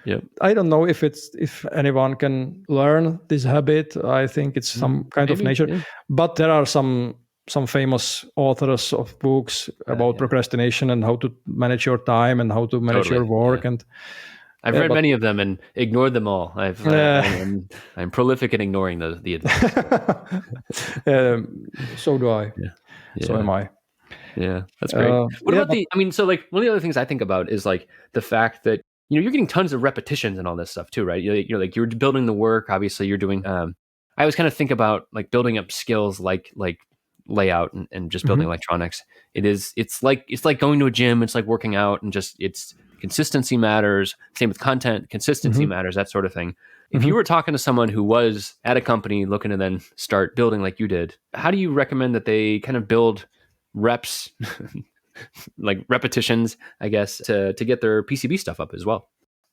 Yep. I don't know if anyone can learn this habit. I think it's some kind of nature. Yeah. But there are some famous authors of books about procrastination and how to manage your time and how to manage your work. And I've read many of them and ignored them all. I'm prolific in ignoring the advice. So do I. Yeah. So am I. Yeah, that's great. What about one of the other things I think about is like the fact that you're getting tons of repetitions and all this stuff too, right? You're building the work. Obviously, you're doing. I always kind of think about like building up skills like layout and just building electronics. It's like going to a gym. It's like working out, and just it's consistency matters. Same with content, consistency matters. That sort of thing. If you were talking to someone who was at a company looking to then start building like you did, how do you recommend that they kind of build reps? Like repetitions, I guess, to get their PCB stuff up as well.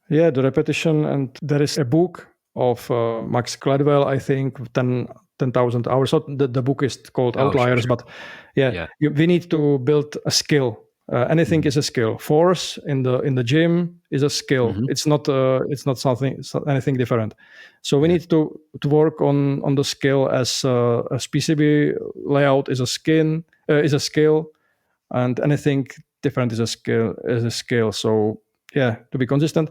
Yeah, the repetition. And there is a book of Max Gladwell, I think, 10,000 hours. So the book is called Outliers, but we need to build a skill. Anything is a skill. Force in the gym is a skill. It's not anything different. So we need to work on the skill as PCB layout is a skill. And anything different is a skill. So to be consistent.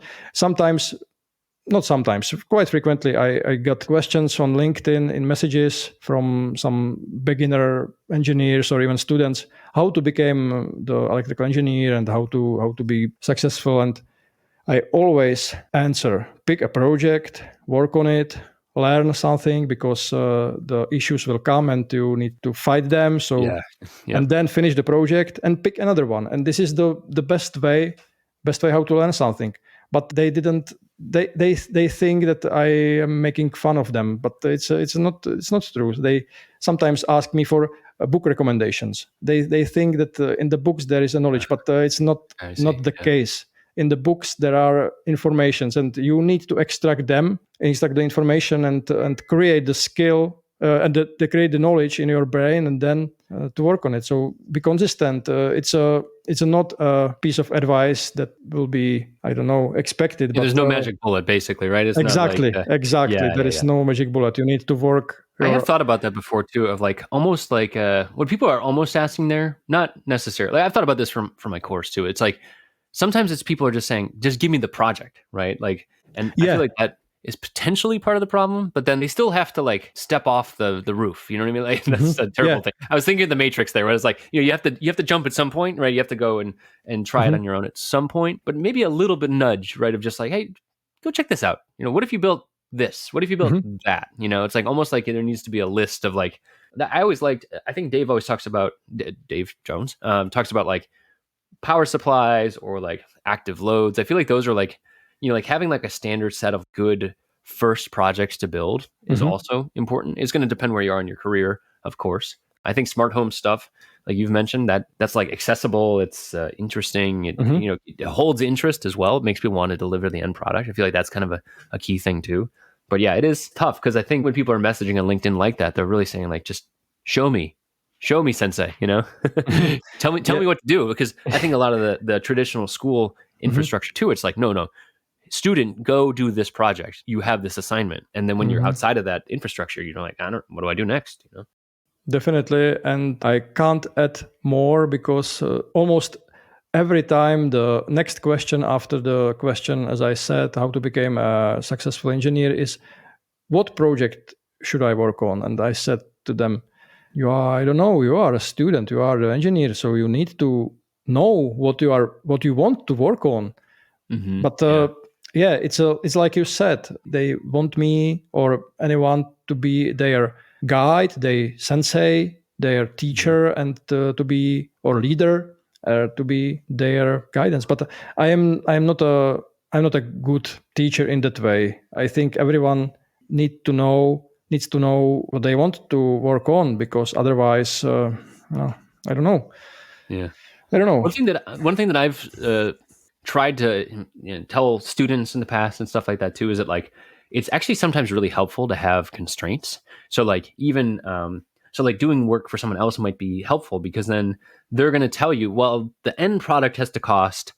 Quite frequently, I got questions on LinkedIn in messages from some beginner engineers or even students how to become the electrical engineer and how to be successful. And I always answer: pick a project, work on it, learn something, because the issues will come and you need to fight them. So, and then finish the project and pick another one. And this is the best way how to learn something. But they didn't. They think that I am making fun of them, but it's not true. They sometimes ask me for book recommendations. They think that in the books there is a knowledge, but it's not the case. In the books there are informations, and you need to extract the information and create the skill and to create the knowledge in your brain, and then to work on it. So be consistent. It's not a piece of advice that will be, I don't know, expected. But there's no magic bullet, basically, right? It's exactly. There is no magic bullet. You need to work. I have thought about that before too, of like almost like what people are almost asking there. Not necessarily. I've thought about this from my course too. It's like sometimes it's people are just saying, just give me the project, right? Like, and I feel like that is potentially part of the problem, but then they still have to like step off the roof. You know what I mean? Like that's a terrible thing. I was thinking of the Matrix there, where it's like, you have to jump at some point, right? You have to go and try it on your own at some point, but maybe a little bit nudge, right? Of just like, hey, go check this out. What if you built this? What if you built that? It's like almost like there needs to be a list of like, I always liked, I think Dave always talks about, Dave Jones talks about like power supplies or like active loads. I feel like those are like, like having like a standard set of good first projects to build is also important. It's going to depend where you are in your career, of course. I think smart home stuff, like you've mentioned, that's like accessible. It's interesting. It, it holds interest as well. It makes people want to deliver the end product. I feel like that's kind of a key thing too. But yeah, it is tough because I think when people are messaging on LinkedIn like that, they're really saying like, just show me sensei, tell me what to do. Because I think a lot of the traditional school infrastructure too, it's like, no, student, go do this project. You have this assignment. And then when you're outside of that infrastructure, you're like, what do I do next? Definitely. And I can't add more because almost every time the next question after the question, as I said, how to become a successful engineer is, what project should I work on? And I said to them, I don't know, you are a student, you are an engineer, so you need to know what you want to work on. But it's like you said, they want me or anyone to be their guide, their sensei, their teacher, and to be or leader, to be their guidance. But I'm not a good teacher in that way. I think everyone needs to know what they want to work on, because otherwise, I don't know. Yeah, I don't know. One thing that I've tried to tell students in the past and stuff like that too is that like it's actually sometimes really helpful to have constraints. So like even doing work for someone else might be helpful, because then they're going to tell you, well, the end product has to cost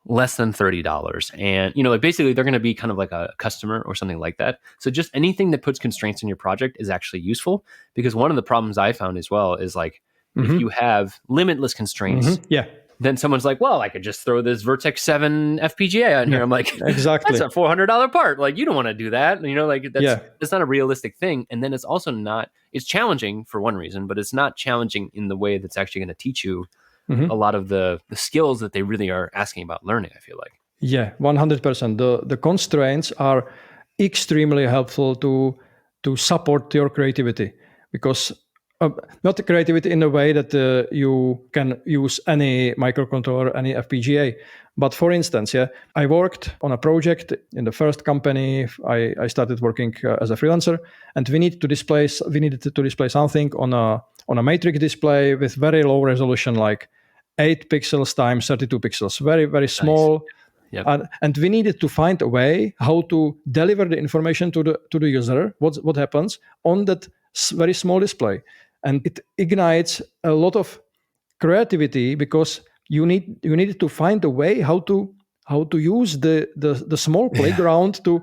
less than $30, and like basically they're going to be kind of like a customer or something like that. So just anything that puts constraints in your project is actually useful, because one of the problems I found as well is like if you have limitless constraints, then someone's like, well, I could just throw this Vertex 7 FPGA on here. I'm like, exactly, that's a $400 part. Like, you don't want to do that. Like that's not a realistic thing. And then it's also it's challenging for one reason, but it's not challenging in the way that's actually going to teach you a lot of the skills that they really are asking about learning, I feel like. Yeah, 100%. The constraints are extremely helpful to support your creativity, because not the creativity in a way that you can use any microcontroller, any FPGA. But for instance, I worked on a project in the first company. I started working as a freelancer, and we needed to display something on a matrix display with very low resolution, like 8 pixels times 32 pixels, very, very small. Nice. Yep. And we needed to find a way how to deliver the information to the user, what happens on that very small display. And it ignites a lot of creativity, because you needed to find a way how to use the small playground to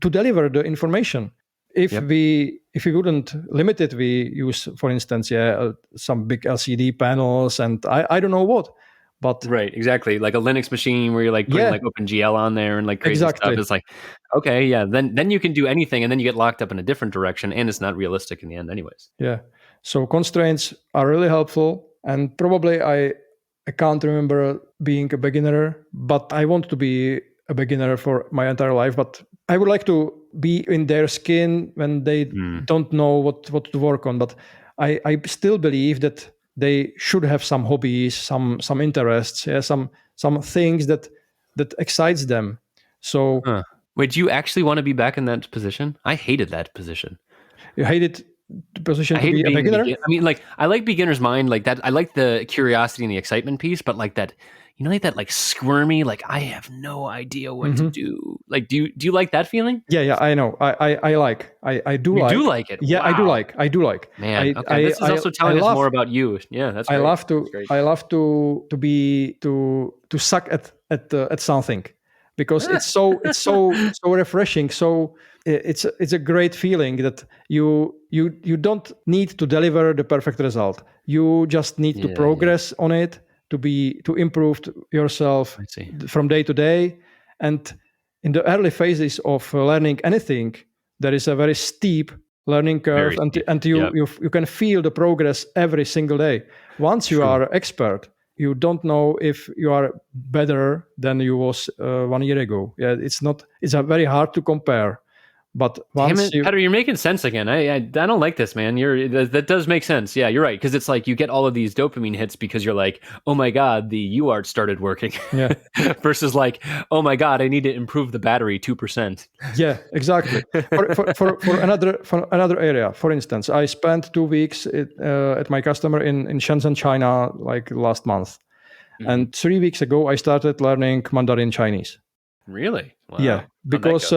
deliver the information. If we wouldn't limit it, we use, for instance, some big LCD panels and I don't know what. But right, exactly, like a Linux machine where you're like putting like OpenGL on there and like crazy stuff. It's like, okay, then you can do anything, and then you get locked up in a different direction, and it's not realistic in the end, anyways. Yeah, so constraints are really helpful, and probably I can't remember being a beginner, but I want to be a beginner for my entire life. But I would like to be in their skin when they don't know what to work on. But I still believe that they should have some hobbies, some interests, some things that excites them. So, wait, do you actually want to be back in that position? I hated that position. You hated the position to be a beginner? I mean, like, I like beginner's mind, like that. I like the curiosity and the excitement piece, but like that, like that, like squirmy, like I have no idea what to do. Like, do you like that feeling? Yeah, I know. I do like. You do like it? Yeah, wow. I do like. Man, okay. This is also telling us more about you. Yeah, that's great. I love to suck at something, because it's so refreshing. So it's a great feeling that you don't need to deliver the perfect result. You just need to progress on it, to improve yourself from day to day. And in the early phases of learning anything, there is a very steep learning curve, and you can feel the progress every single day. Once you are expert, you don't know if you are better than you was 1 year ago. Yeah, it's very hard to compare. But once Petr, you're making sense again. I don't like this, man. That does make sense. Yeah, you're right. Because it's like you get all of these dopamine hits because you're like, oh my God, the UART started working. Yeah. Versus like, oh my God, I need to improve the battery 2%. Yeah, exactly. for another area, for instance, I spent 2 weeks at my customer in Shenzhen, China, like last month. Mm-hmm. And 3 weeks ago, I started learning Mandarin Chinese. Really? Wow. Yeah, because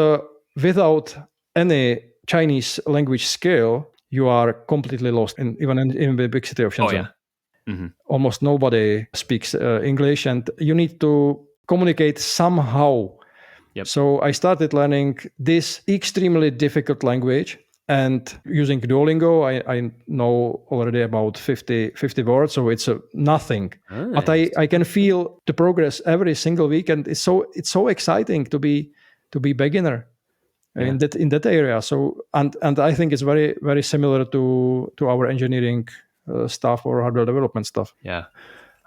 without any Chinese language skill, you are completely lost, even in the big city of Shenzhen. Oh, yeah. Mm-hmm. Almost nobody speaks English, and you need to communicate somehow. Yep. So I started learning this extremely difficult language. And using Duolingo, I know already about 50 words, so it's nothing. Nice. But I can feel the progress every single week, and it's so exciting to be beginner in that area. So and I think it's very, very similar to our engineering stuff or hardware development stuff. Yeah.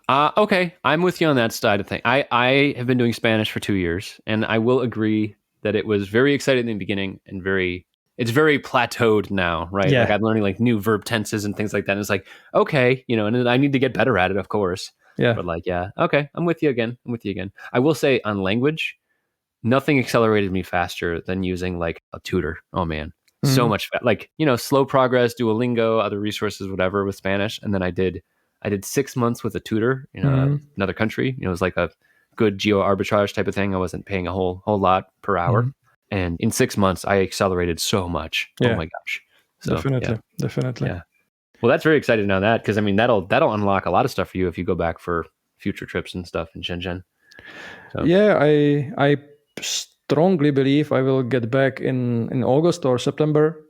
Okay, I'm with you on that side of thing. I have been doing Spanish for 2 years, and I will agree that it was very exciting in the beginning and it's very plateaued now, right? Yeah. Like I'm learning like new verb tenses and things like that. And it's like, okay, and I need to get better at it, of course. Yeah. But like, yeah, okay, I'm with you again. I will say on language, nothing accelerated me faster than using like a tutor. Oh man, so much like slow progress, Duolingo, other resources, whatever with Spanish, and then I did 6 months with a tutor in another country. It was like a good geo arbitrage type of thing. I wasn't paying a whole lot per hour. And in 6 months, I accelerated so much. Yeah. Oh my gosh! So, definitely. Yeah. Well, that's very exciting on that because I mean that'll unlock a lot of stuff for you if you go back for future trips and stuff in Shenzhen. So. Yeah, I strongly believe I will get back in August or September.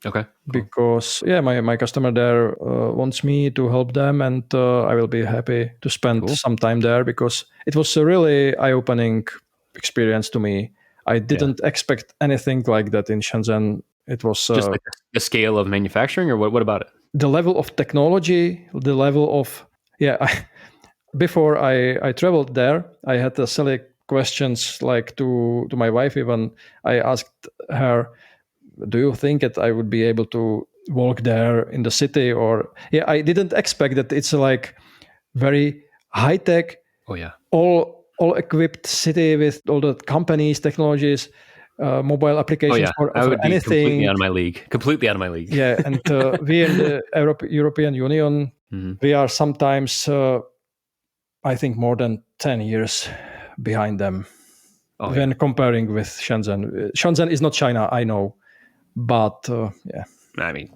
Okay. Cool. Because my customer there wants me to help them, and I will be happy to spend some time there because it was a really eye-opening experience to me. I didn't expect anything like that in Shenzhen. It was just like the scale of manufacturing, or what about it? The level of technology, the level of before I traveled there, I had silly questions like to my wife. Even I asked her, do you think that I would be able to walk there in the city? Or I didn't expect that it's like very high tech. Oh yeah, all equipped city with all the companies, technologies, mobile applications. I would be anything. Completely out of my league. Yeah, and we in the European Union, we are sometimes, I think, more than 10 years behind them when comparing with Shenzhen. Shenzhen is not China, I know. But I mean,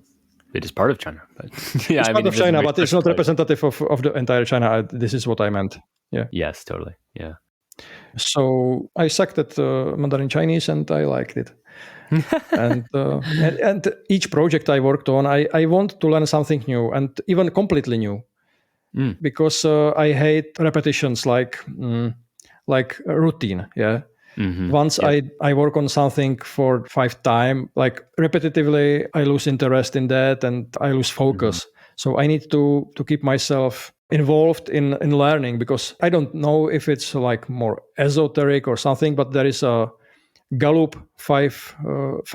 it is part of China. But it's part of China, but it's not representative of the entire China. This is what I meant. Yeah. Yes, totally. Yeah. So I sucked at Mandarin Chinese, and I liked it. and each project I worked on, I want to learn something new, and even completely new, because I hate repetitions like routine. Yeah. Once I work on something for 5 times, like repetitively, I lose interest in that and I lose focus. So I need to keep myself involved in learning, because I don't know if it's like more esoteric or something, but there is a Gallup 5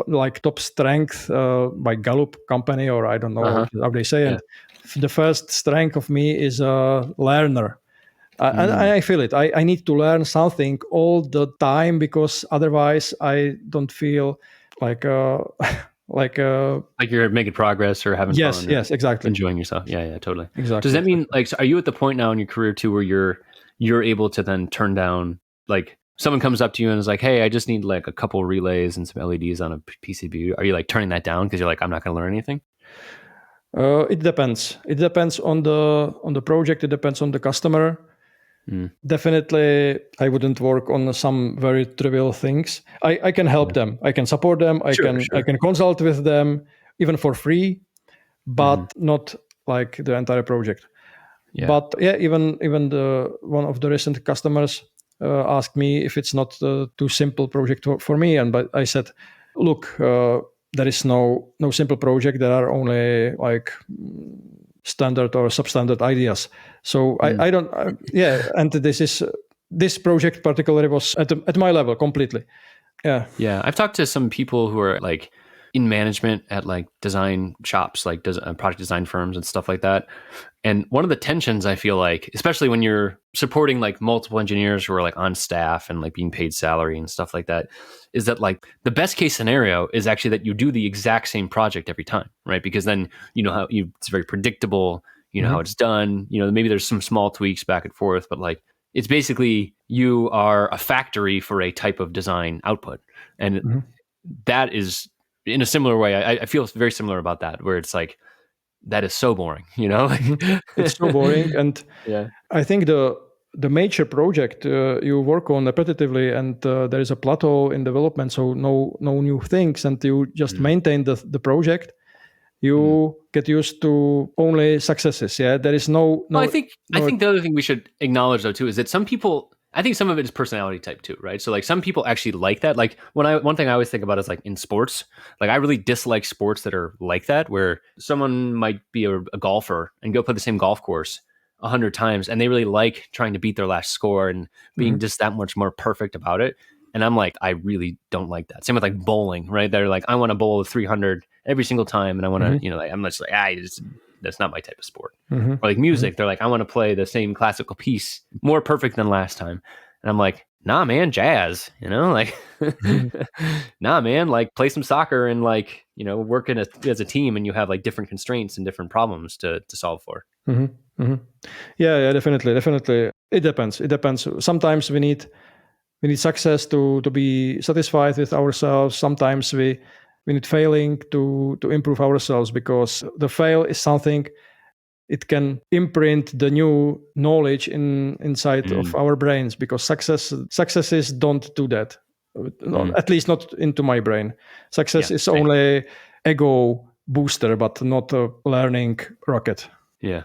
like top strength by Gallup company, or I don't know how they say it. The first strength of me is a learner. And I feel it. I need to learn something all the time, because otherwise I don't feel like you're making progress or having fun. Yes, exactly. Enjoying yourself. Yeah, totally. Exactly. Does that mean like, so are you at the point now in your career too where you're able to then turn down, like someone comes up to you and is like, hey, I just need like a couple relays and some LEDs on a PCB. Are you like turning that down because you're like, I'm not going to learn anything? It depends. It depends on the project. It depends on the customer. Definitely, I wouldn't work on some very trivial things. I can help them. I can support them. I can consult with them, even for free, but not like the entire project. Yeah. But even the one of the recent customers asked me if it's not a too simple project for me, but I said, look, there is no simple project. There are only like standard or substandard ideas. So I don't, and this project particularly was at my level completely. Yeah. Yeah. I've talked to some people who are like in management at like design shops, like product design firms and stuff like that. And one of the tensions I feel like, especially when you're supporting like multiple engineers who are like on staff and like being paid salary and stuff like that, is that like the best case scenario is actually that you do the exact same project every time, right? Because then you know how it's very predictable, you know how it's done, maybe there's some small tweaks back and forth, but like it's basically you are a factory for a type of design output. And that is in a similar way, I feel very similar about that, where it's like, that is so boring, It's so boring. And I think the the major project you work on repetitively, and there is a plateau in development, so no new things, and you just maintain the project, you get used to only successes. Yeah, there is no. Well, I think the other thing we should acknowledge though too is that some people, I think some of it is personality type too, right? So like some people actually like that. Like one thing I always think about is like in sports, like I really dislike sports that are like that, where someone might be a golfer and go play the same golf course 100 times, and they really like trying to beat their last score and being just that much more perfect about it. And I'm like, I really don't like that. Same with like bowling, right? They're like, I want to bowl 300 every single time, and I want to, like, I'm just like, that's not my type of sport. Or like music, they're like, I want to play the same classical piece more perfect than last time. And I'm like, nah, man, jazz, like, nah, man, like play some soccer and like, work as a team, and you have like different constraints and different problems to solve for. Yeah, definitely. It depends. Sometimes we need success to be satisfied with ourselves. Sometimes we need failing to improve ourselves, because the fail is something, it can imprint the new knowledge inside of our brains, because successes don't do that. At least not into my brain. Success is only ego booster, but not a learning rocket. Yeah.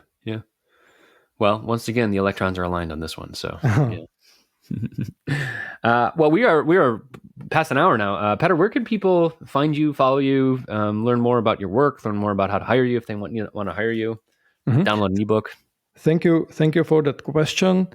Well, once again, the electrons are aligned on this one. So, yeah. Well, we are past an hour now. Petr, where can people find you, follow you, learn more about your work, learn more about how to hire you if they want to hire you, download an ebook? Thank you for that question.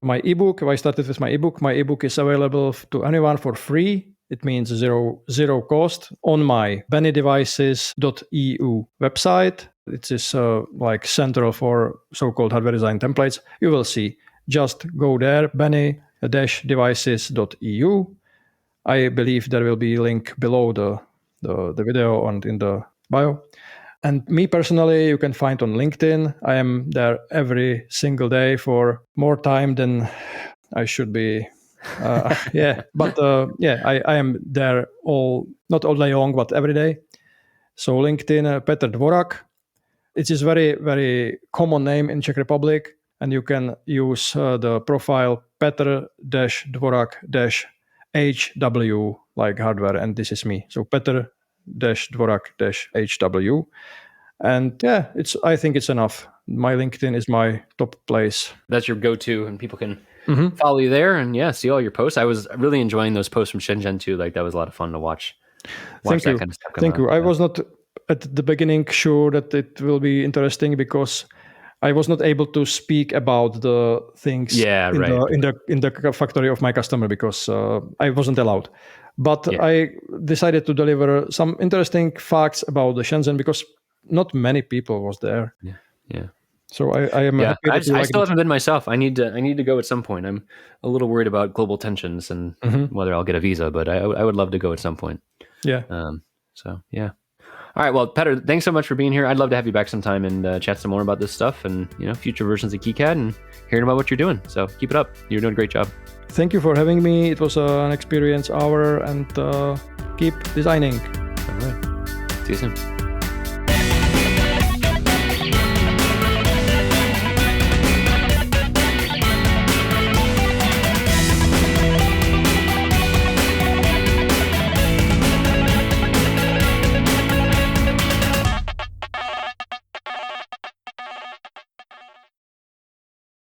My ebook, I started with my ebook. My ebook is available to anyone for free. It means zero cost on my bennydevices.eu website. It is like central for so-called hardware design templates. You will see. Just go there, benny-devices.eu. I believe there will be a link below the video and in the bio. And me personally, you can find on LinkedIn. I am there every single day for more time than I should be. I am there not all day long, but every day. So LinkedIn, Petr Dvorak. It is very, very common name in Czech Republic, and you can use the profile Petr-Dvorak-HW, like hardware, and this is me. So Petr-Dvorak-HW. And yeah, I think it's enough. My LinkedIn is my top place. That's your go-to, and people can follow you there and see all your posts. I was really enjoying those posts from Shenzhen too. Like that was a lot of fun to watch. Thank you. Kind of stuff Thank you. I was not at the beginning sure that it will be interesting, because I was not able to speak about the things in the factory of my customer, because I wasn't allowed. But I decided to deliver some interesting facts about the Shenzhen, because not many people was there. Yeah. So I am happy I still haven't been myself. I need to go at some point. I'm a little worried about global tensions and whether I'll get a visa, but I would love to go at some point. Yeah. All right. Well, Petr, thanks so much for being here. I'd love to have you back sometime and chat some more about this stuff and future versions of KiCad and hearing about what you're doing. So keep it up. You're doing a great job. Thank you for having me. It was an experience hour, and keep designing. All right. See you soon.